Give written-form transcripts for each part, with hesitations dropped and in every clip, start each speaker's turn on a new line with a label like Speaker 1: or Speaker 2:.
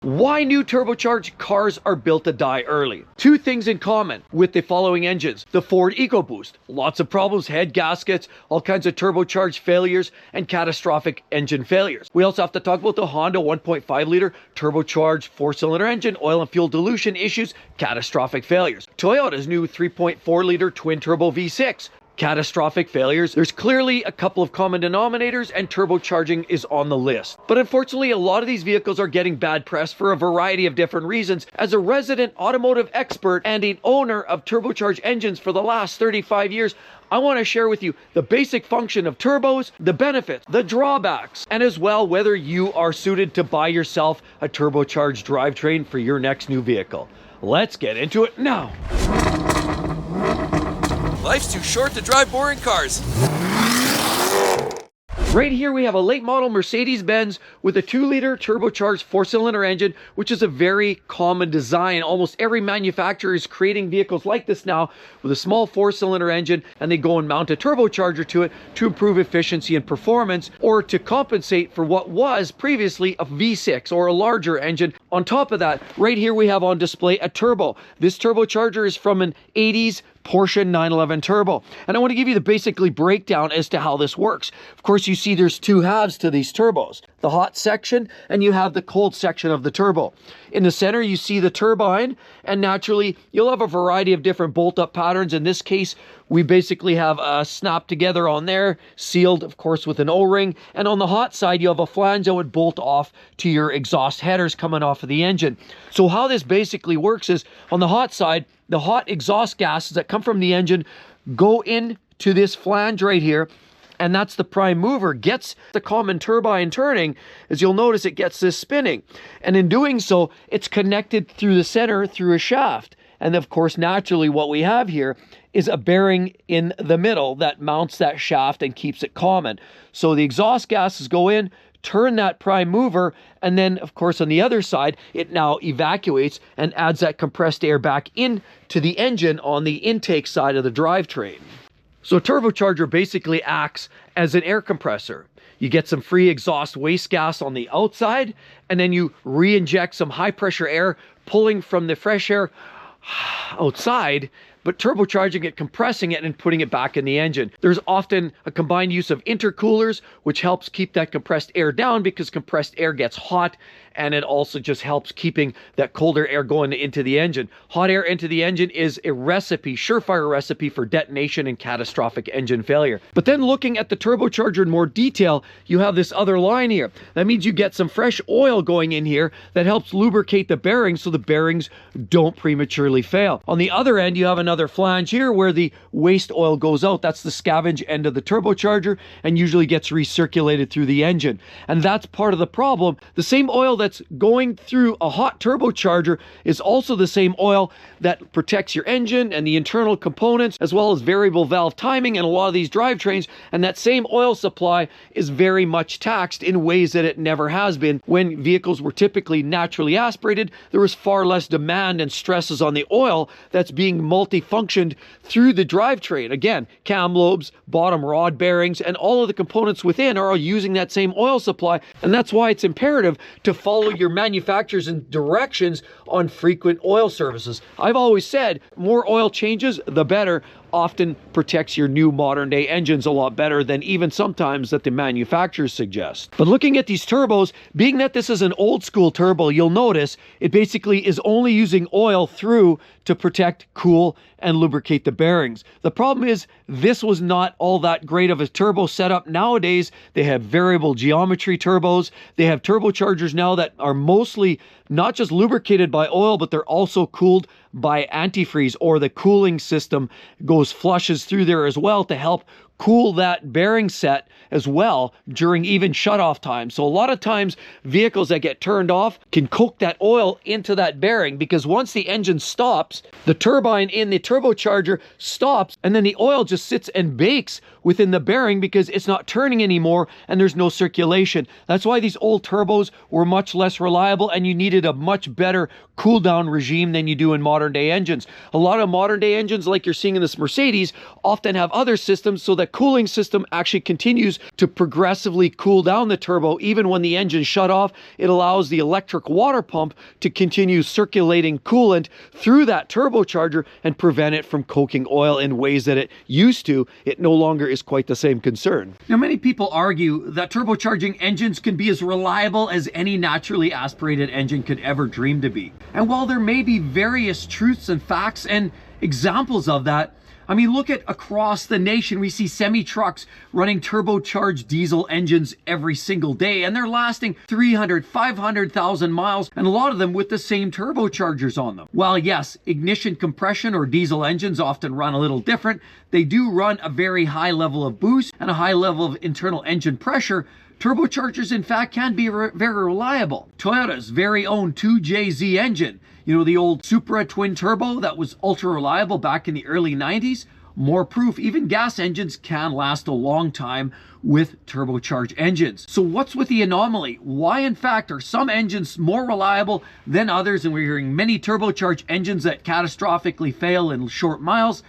Speaker 1: Why new turbocharged cars are built to die early. Two things in common with the following engines. The Ford EcoBoost, lots of problems, head gaskets, all kinds of turbocharged failures, and catastrophic engine failures. We also have to talk about the Honda 1.5 liter turbocharged 4-cylinder engine, oil and fuel dilution issues, catastrophic failures. Toyota's new 3.4 liter twin turbo V6. Catastrophic failures. There's clearly a couple of common denominators, and turbocharging is on the list. But unfortunately, a lot of these vehicles are getting bad press for a variety of different reasons. As a resident automotive expert and an owner of turbocharged engines for the last 35 years, I want to share with you the basic function of turbos, the benefits, the drawbacks, and as well whether you are suited to buy yourself a turbocharged drivetrain for your next new vehicle. Let's get into it now.
Speaker 2: Life's too short to drive boring cars.
Speaker 1: Right here we have a late model Mercedes-Benz with a 2-liter turbocharged 4-cylinder engine, which is a very common design. Almost every manufacturer is creating vehicles like this now with a small 4-cylinder engine, and they go and mount a turbocharger to it to improve efficiency and performance, or to compensate for what was previously a V6 or a larger engine. On top of that, right here we have on display a turbo. This turbocharger is from an 80s Porsche 911 Turbo. And I want to give you the basically breakdown as to how this works. Of course, you see there's two halves to these turbos. The hot section, and you have the cold section of the turbo. In the center, you see the turbine, and naturally, you'll have a variety of different bolt-up patterns. In this case, we basically have a snap together on there, sealed, of course, with an O-ring. And on the hot side, you have a flange that would bolt off to your exhaust headers coming off of the engine. So how this basically works is, on the hot side, the hot exhaust gases that come from the engine go into this flange right here, and that's the prime mover, gets the common turbine turning. As you'll notice, it gets this spinning. And in doing so, it's connected through the center through a shaft. And of course, naturally, what we have here is a bearing in the middle that mounts that shaft and keeps it common. So the exhaust gases go in, turn that prime mover, and then of course on the other side it now evacuates and adds that compressed air back into the engine on the intake side of the drivetrain. So a turbocharger basically acts as an air compressor. You get some free exhaust waste gas on the outside, and then you re-inject some high pressure air pulling from the fresh air outside, but turbocharging it, compressing it, and putting it back in the engine. There's often a combined use of intercoolers, which helps keep that compressed air down because compressed air gets hot, and it also just helps keeping that colder air going into the engine. Hot air into the engine is a recipe, surefire recipe for detonation and catastrophic engine failure. But then looking at the turbocharger in more detail, you have this other line here. That means you get some fresh oil going in here that helps lubricate the bearings so the bearings don't prematurely fail. On the other end, you have another flange here where the waste oil goes out. That's the scavenge end of the turbocharger and usually gets recirculated through the engine. And that's part of the problem. The same oil that's going through a hot turbocharger is also the same oil that protects your engine and the internal components, as well as variable valve timing in a lot of these drivetrains. And that same oil supply is very much taxed in ways that it never has been. When vehicles were typically naturally aspirated, there was far less demand and stresses on the oil that's being multifunctioned through the drivetrain. Again, cam lobes, bottom rod bearings, and all of the components within are all using that same oil supply. And that's why it's imperative to follow your manufacturer's directions on frequent oil services. I've always said more oil changes, the better. Often protects your new modern day engines a lot better than even sometimes that the manufacturers suggest. But looking at these turbos, being that this is an old school turbo, you'll notice it basically is only using oil through to protect, cool, and lubricate the bearings. The problem is this was not all that great of a turbo setup. Nowadays, they have variable geometry turbos. They have turbochargers now that are mostly not just lubricated by oil, but they're also cooled by antifreeze, or the cooling system flushes through there as well to help cool that bearing set as well during even shutoff time. So a lot of times vehicles that get turned off can cook that oil into that bearing, because once the engine stops, the turbine in the turbocharger stops, and then the oil just sits and bakes within the bearing because it's not turning anymore and there's no circulation. That's why these old turbos were much less reliable, and you needed a much better cool down regime than you do in modern day engines. A lot of modern day engines, like you're seeing in this Mercedes, often have other systems so that cooling system actually continues to progressively cool down the turbo. Even when the engine shut off, it allows the electric water pump to continue circulating coolant through that turbocharger and prevent it from coking oil in ways that it used to. It no longer is quite the same concern. Now, many people argue that turbocharging engines can be as reliable as any naturally aspirated engine could ever dream to be. And while there may be various truths and facts and examples of that, I mean, look at across the nation, we see semi-trucks running turbocharged diesel engines every single day, and they're lasting 300, 500,000 miles, and a lot of them with the same turbochargers on them. While yes, ignition compression or diesel engines often run a little different, they do run a very high level of boost and a high level of internal engine pressure. Turbochargers, in fact, can be very reliable. Toyota's very own 2JZ engine, you know, the old Supra twin turbo that was ultra reliable back in the early 90s, more proof even gas engines can last a long time with turbocharged engines. So what's with the anomaly? Why in fact are some engines more reliable than others? And we're hearing many turbocharged engines that catastrophically fail in short miles,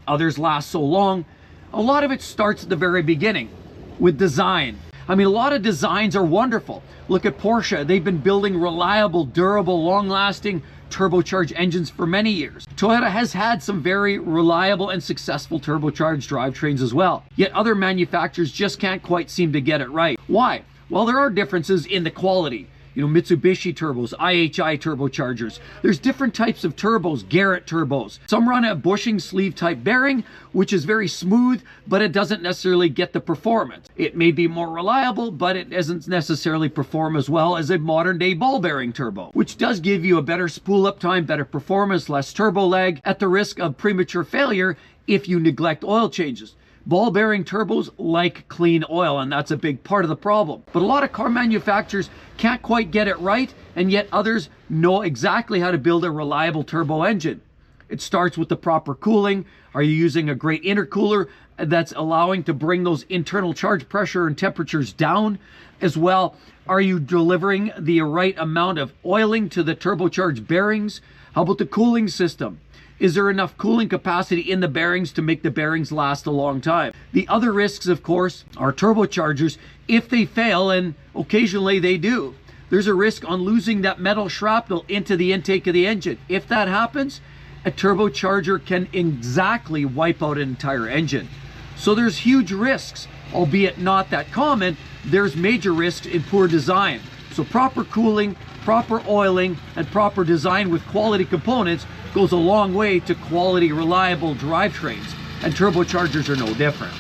Speaker 1: others last so long. A lot of it starts at the very beginning with design. I mean, a lot of designs are wonderful. Look at Porsche. They've been building reliable, durable, long-lasting turbocharged engines for many years. Toyota has had some very reliable and successful turbocharged drivetrains as well. Yet other manufacturers just can't quite seem to get it right. Why? Well, there are differences in the quality. You know, Mitsubishi turbos, IHI turbochargers. There's different types of turbos, Garrett turbos. Some run a bushing sleeve type bearing, which is very smooth, but it doesn't necessarily get the performance. It may be more reliable, but it doesn't necessarily perform as well as a modern day ball bearing turbo, which does give you a better spool up time, better performance, less turbo lag, at the risk of premature failure if you neglect oil changes. Ball bearing turbos like clean oil, and that's a big part of the problem. But a lot of car manufacturers can't quite get it right, and yet others know exactly how to build a reliable turbo engine. It starts with the proper cooling. Are you using a great intercooler that's allowing to bring those internal charge pressure and temperatures down as well? Are you delivering the right amount of oiling to the turbocharged bearings? How about the cooling system? Is there enough cooling capacity in the bearings to make the bearings last a long time? The other risks, of course, are turbochargers. If they fail, and occasionally they do, there's a risk on losing that metal shrapnel into the intake of the engine. If that happens, a turbocharger can exactly wipe out an entire engine. So there's huge risks, albeit not that common. There's major risks in poor design. So proper cooling, proper oiling, and proper design with quality components goes a long way to quality, reliable drivetrains, and turbochargers are no different.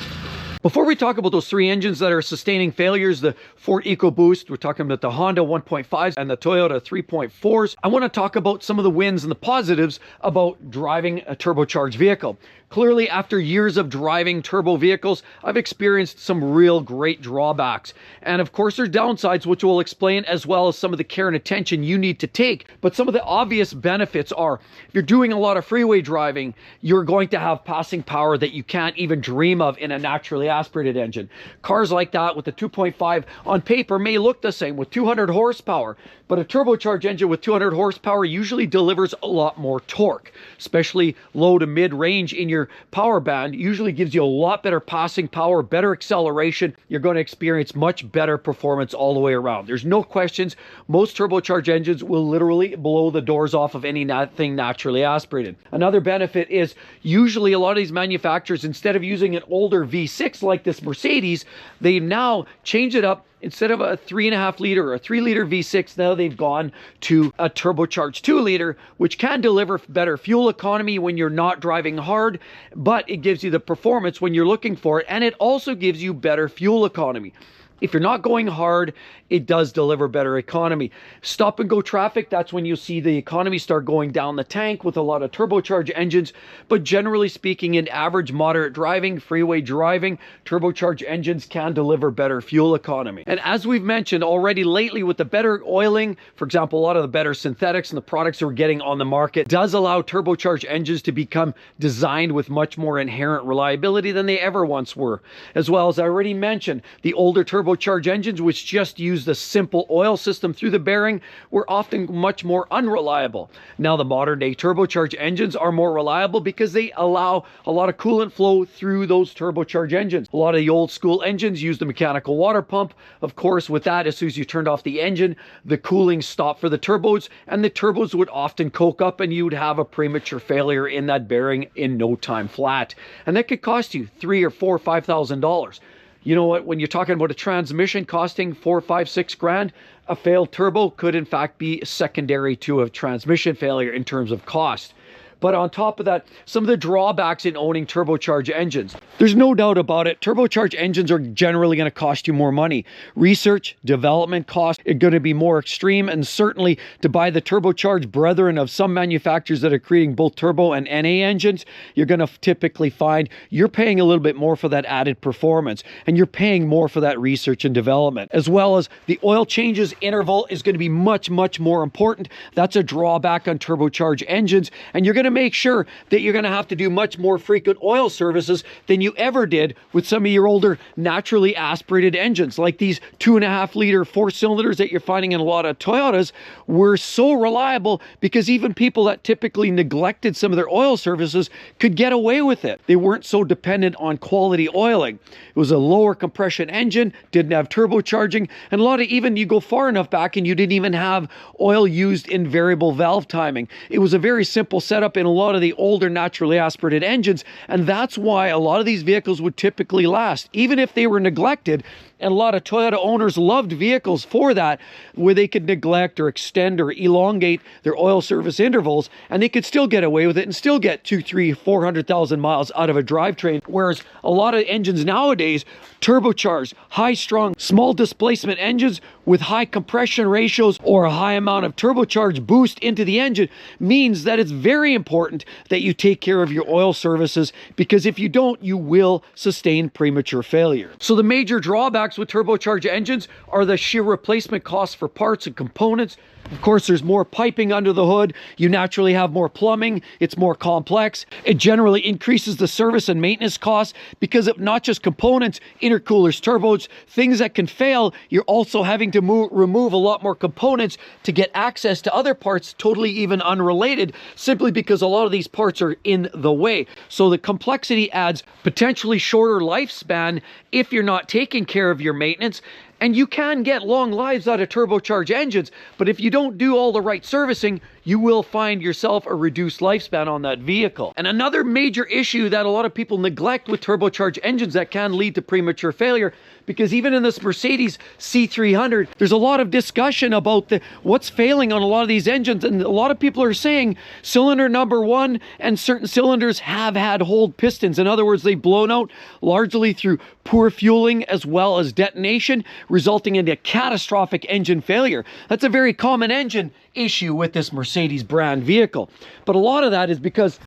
Speaker 1: Before we talk about those three engines that are sustaining failures, the Ford EcoBoost, we're talking about the Honda 1.5s and the Toyota 3.4s, I want to talk about some of the wins and the positives about driving a turbocharged vehicle. Clearly, after years of driving turbo vehicles, I've experienced some real great drawbacks. And of course, there's downsides, which we'll explain, as well as some of the care and attention you need to take. But some of the obvious benefits are, if you're doing a lot of freeway driving, you're going to have passing power that you can't even dream of in a naturally aspirated engine. Cars like that with the 2.5 on paper may look the same with 200 horsepower, but a turbocharged engine with 200 horsepower usually delivers a lot more torque, especially low to mid range in your power band. Usually gives you a lot better passing power, better acceleration. You're going to experience much better performance all the way around. There's no questions. Most turbocharged engines will literally blow the doors off of anything naturally aspirated. Another benefit is usually a lot of these manufacturers, instead of using an older V6 like this Mercedes, they now change it up. Instead of a 3.5 liter or a 3 liter V6, now they've gone to a turbocharged 2 liter, which can deliver better fuel economy when you're not driving hard, but it gives you the performance when you're looking for it, and it also gives you better fuel economy. If you're not going hard, it does deliver better economy. Stop and go traffic, that's when you'll see the economy start going down the tank with a lot of turbocharged engines. But generally speaking, in average moderate driving, freeway driving, turbocharged engines can deliver better fuel economy. And as we've mentioned already lately, with the better oiling, for example, a lot of the better synthetics and the products that we're getting on the market does allow turbocharged engines to become designed with much more inherent reliability than they ever once were. As well as I already mentioned, the older turbocharged turbocharged engines, which just use the simple oil system through the bearing, were often much more unreliable. Now the modern day turbocharged engines are more reliable because they allow a lot of coolant flow through those turbocharged engines. A lot of the old school engines used a mechanical water pump. Of course, with that, as soon as you turned off the engine, the cooling stopped for the turbos, and the turbos would often coke up and you would have a premature failure in that bearing in no time flat. And that could cost you $3,000 or $4,000 or $5,000. You know what, when you're talking about a transmission costing $4, $5, $6 grand, a failed turbo could in fact be secondary to a transmission failure in terms of cost. But on top of that, some of the drawbacks in owning turbocharged engines. There's no doubt about it, turbocharged engines are generally going to cost you more money. Research, development costs are going to be more extreme, and certainly to buy the turbocharged brethren of some manufacturers that are creating both turbo and NA engines, you're going to typically find you're paying a little bit more for that added performance, and you're paying more for that research and development, as well as the oil changes interval is going to be much more important. That's a drawback on turbocharged engines, and you're going to make sure that you're going to have to do much more frequent oil services than you ever did with some of your older naturally aspirated engines, like these 2.5 liter 4-cylinders that you're finding in a lot of Toyotas were so reliable because even people that typically neglected some of their oil services could get away with it. They weren't so dependent on quality oiling. It was a lower compression engine, didn't have turbocharging, and a lot of, even you go far enough back and you didn't even have oil used in variable valve timing. It was a very simple setup in a lot of the older naturally aspirated engines, and that's why a lot of these vehicles would typically last, even if they were neglected. And a lot of Toyota owners loved vehicles for that, where they could neglect or extend or elongate their oil service intervals, and they could still get away with it and still get 200,000, 300,000, 400,000 miles out of a drivetrain. Whereas a lot of engines nowadays, turbocharged, high-strung, small displacement engines with high compression ratios or a high amount of turbocharged boost into the engine means that it's very important that you take care of your oil services, because if you don't, you will sustain premature failure. So the major drawbacks with turbocharged engines are the sheer replacement costs for parts and components. Of course, there's more piping under the hood. You naturally have more plumbing. It's more complex. It generally increases the service and maintenance costs because of not just components, intercoolers, turbos, things that can fail. You're also having to remove a lot more components to get access to other parts totally even unrelated, simply because a lot of these parts are in the way. So the complexity adds potentially shorter lifespan if you're not taking care of your maintenance. And you can get long lives out of turbocharged engines, but if you don't do all the right servicing, you will find yourself a reduced lifespan on that vehicle. And another major issue that a lot of people neglect with turbocharged engines that can lead to premature failure, because even in this Mercedes C300, there's a lot of discussion about what's failing on a lot of these engines, and a lot of people are saying cylinder number 1 and certain cylinders have had hold pistons. In other words, they've blown out largely through poor fueling as well as detonation, resulting in a catastrophic engine failure. That's a very common engine issue with this Mercedes brand vehicle. But a lot of that is because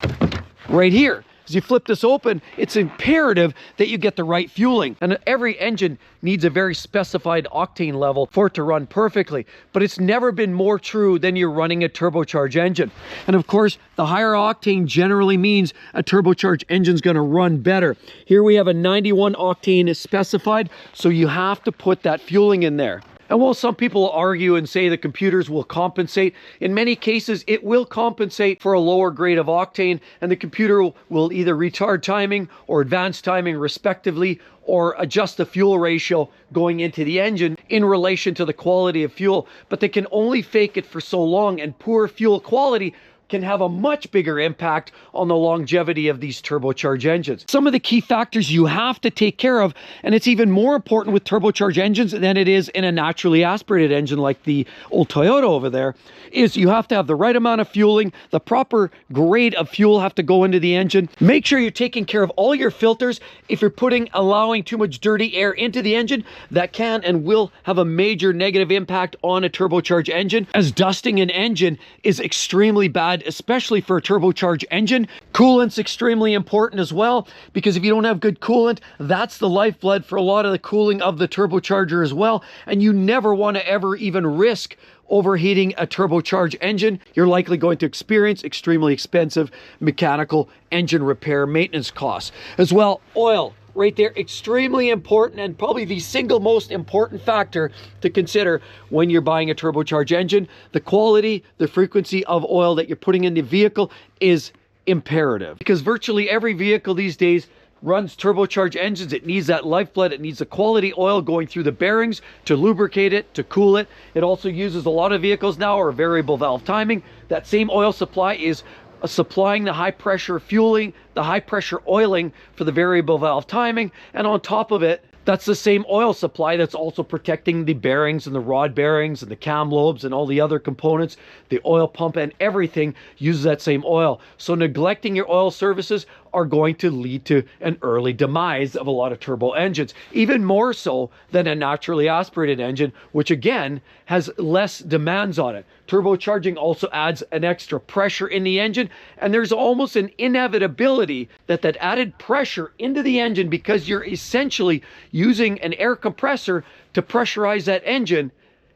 Speaker 1: right here, as you flip this open, it's imperative that you get the right fueling. And every engine needs a very specified octane level for it to run perfectly. But it's never been more true than you're running a turbocharged engine. And of course, the higher octane generally means a turbocharged engine's gonna run better. Here we have a 91 octane specified, so you have to put that fueling in there. And while some people argue and say the computers will compensate, in many cases it will compensate for a lower grade of octane, and the computer will either retard timing or advance timing respectively, or adjust the fuel ratio going into the engine in relation to the quality of fuel. But they can only fake it for so long, and poor fuel quality can have a much bigger impact on the longevity of these turbocharged engines. Some of the key factors you have to take care of, and it's even more important with turbocharged engines than it is in a naturally aspirated engine like the old Toyota over there, is you have to have the right amount of fueling, the proper grade of fuel have to go into the engine. Make sure you're taking care of all your filters. If you're allowing too much dirty air into the engine, that can and will have a major negative impact on a turbocharged engine, as dusting an engine is extremely bad, especially for a turbocharged engine. Coolant's extremely important as well, because if you don't have good coolant, that's the lifeblood for a lot of the cooling of the turbocharger as well. And you never want to ever even risk overheating a turbocharged engine. You're likely going to experience extremely expensive mechanical engine repair maintenance costs. As well, oil. right there, extremely important, and probably the single most important factor to consider when you're buying a turbocharged engine. The quality, the frequency of oil that you're putting in the vehicle is imperative, because virtually every vehicle these days runs turbocharged engines. It needs that lifeblood. It needs the quality oil going through the bearings to lubricate it, to cool it. It also uses, a lot of vehicles now are variable valve timing. That same oil supply is supplying the high pressure fueling, the high pressure oiling for the variable valve timing. And on top of it, that's the same oil supply that's also protecting the bearings and the rod bearings and the cam lobes and all the other components. The oil pump and everything uses that same oil. So neglecting your oil services are going to lead to an early demise of a lot of turbo engines, even more so than a naturally aspirated engine, which again has less demands on it. Turbocharging also adds an extra pressure in the engine, and there's almost an inevitability that that added pressure into the engine, because you're essentially using an air compressor to pressurize that engine,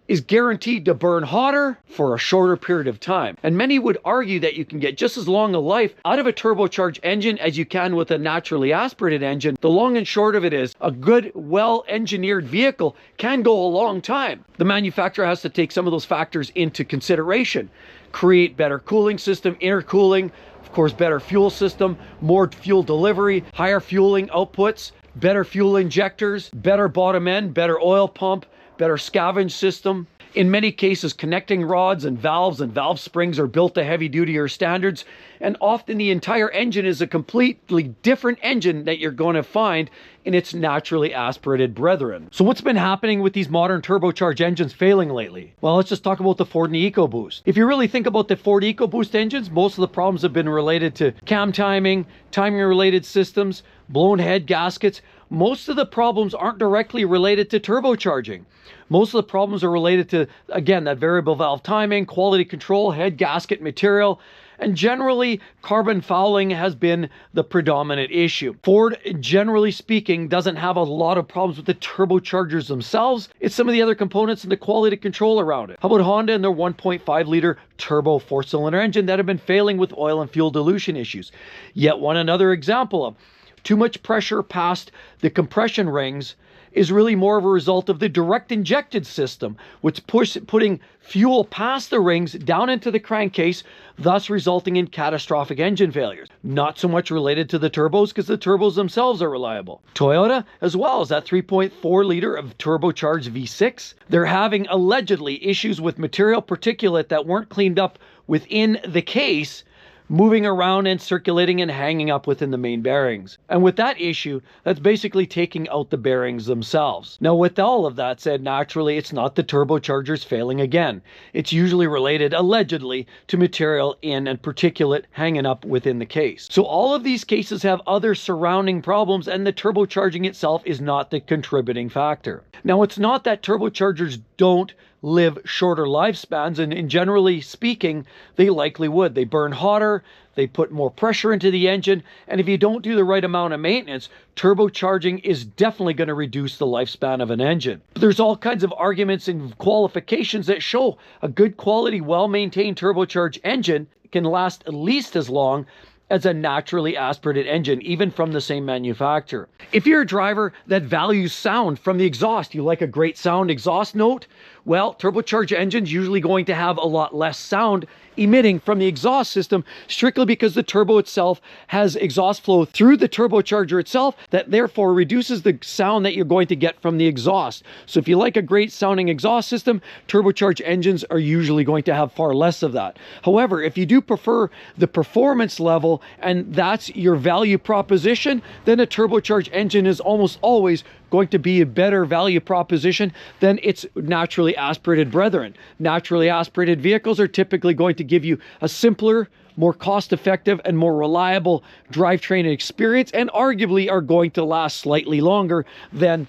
Speaker 1: is guaranteed to burn hotter for a shorter period of time. And many would argue that you can get just as long a life out of a turbocharged engine as you can with a naturally aspirated engine. The long and short of it is, a good, well-engineered vehicle can go a long time. The manufacturer has to take some of those factors into consideration. Create better cooling system, intercooling, of course, better fuel system, more fuel delivery, higher fueling outputs, better fuel injectors, better bottom end, better oil pump, better scavenge system. In many cases, connecting rods and valve springs are built to heavy-duty standards, and often the entire engine is a completely different engine that you're going to find in its naturally aspirated brethren. So what's been happening with these modern turbocharged engines failing lately? Well, let's just talk about the Ford and the EcoBoost. If you really think about the Ford EcoBoost engines, most of the problems have been related to cam timing, timing-related systems, blown head gaskets. Most of the problems aren't directly related to turbocharging. Most of the problems are related to, again, that variable valve timing, quality control, head gasket material, and generally carbon fouling has been the predominant issue. Ford, generally speaking, doesn't have a lot of problems with the turbochargers themselves. It's some of the other components and the quality control around it. How about Honda and their 1.5 liter turbo 4-cylinder engine that have been failing with oil and fuel dilution issues? Yet another example of too much pressure past the compression rings is really more of a result of the direct injected system, which putting fuel past the rings down into the crankcase, thus resulting in catastrophic engine failures. Not so much related to the turbos, because the turbos themselves are reliable. Toyota, as well as that 3.4 liter of turbocharged V6, they're having allegedly issues with material particulate that weren't cleaned up within the case, moving around and circulating and hanging up within the main bearings. And with that issue, that's basically taking out the bearings themselves. Now, with all of that said, naturally, it's not the turbochargers failing again. It's usually related, allegedly, to material in and particulate hanging up within the case. So all of these cases have other surrounding problems, and the turbocharging itself is not the contributing factor. Now, it's not that turbochargers don't live shorter lifespans, and generally speaking, they likely would. They burn hotter, they put more pressure into the engine, and if you don't do the right amount of maintenance, turbocharging is definitely going to reduce the lifespan of an engine. But there's all kinds of arguments and qualifications that show a good quality, well-maintained turbocharged engine can last at least as long as a naturally aspirated engine, even from the same manufacturer. If you're a driver that values sound from the exhaust, you like a great sound exhaust note, well, turbocharged engines usually going to have a lot less sound emitting from the exhaust system, strictly because the turbo itself has exhaust flow through the turbocharger itself that therefore reduces the sound that you're going to get from the exhaust. So if you like a great sounding exhaust system, turbocharged engines are usually going to have far less of that. However, if you do prefer the performance level and that's your value proposition, then a turbocharged engine is almost always going to be a better value proposition than its naturally aspirated brethren. Naturally aspirated vehicles are typically going to give you a simpler, more cost-effective, and more reliable drivetrain experience, and arguably are going to last slightly longer than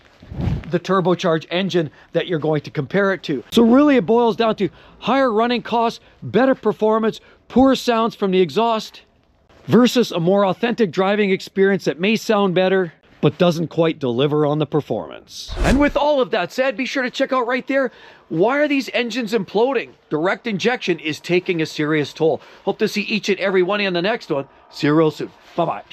Speaker 1: the turbocharged engine that you're going to compare it to. So really it boils down to higher running costs, better performance, poor sounds from the exhaust, versus a more authentic driving experience that may sound better, but doesn't quite deliver on the performance. And with all of that said, be sure to check out right there, why are these engines imploding? Direct injection is taking a serious toll. Hope to see each and every one in the next one. See you real soon. Bye-bye.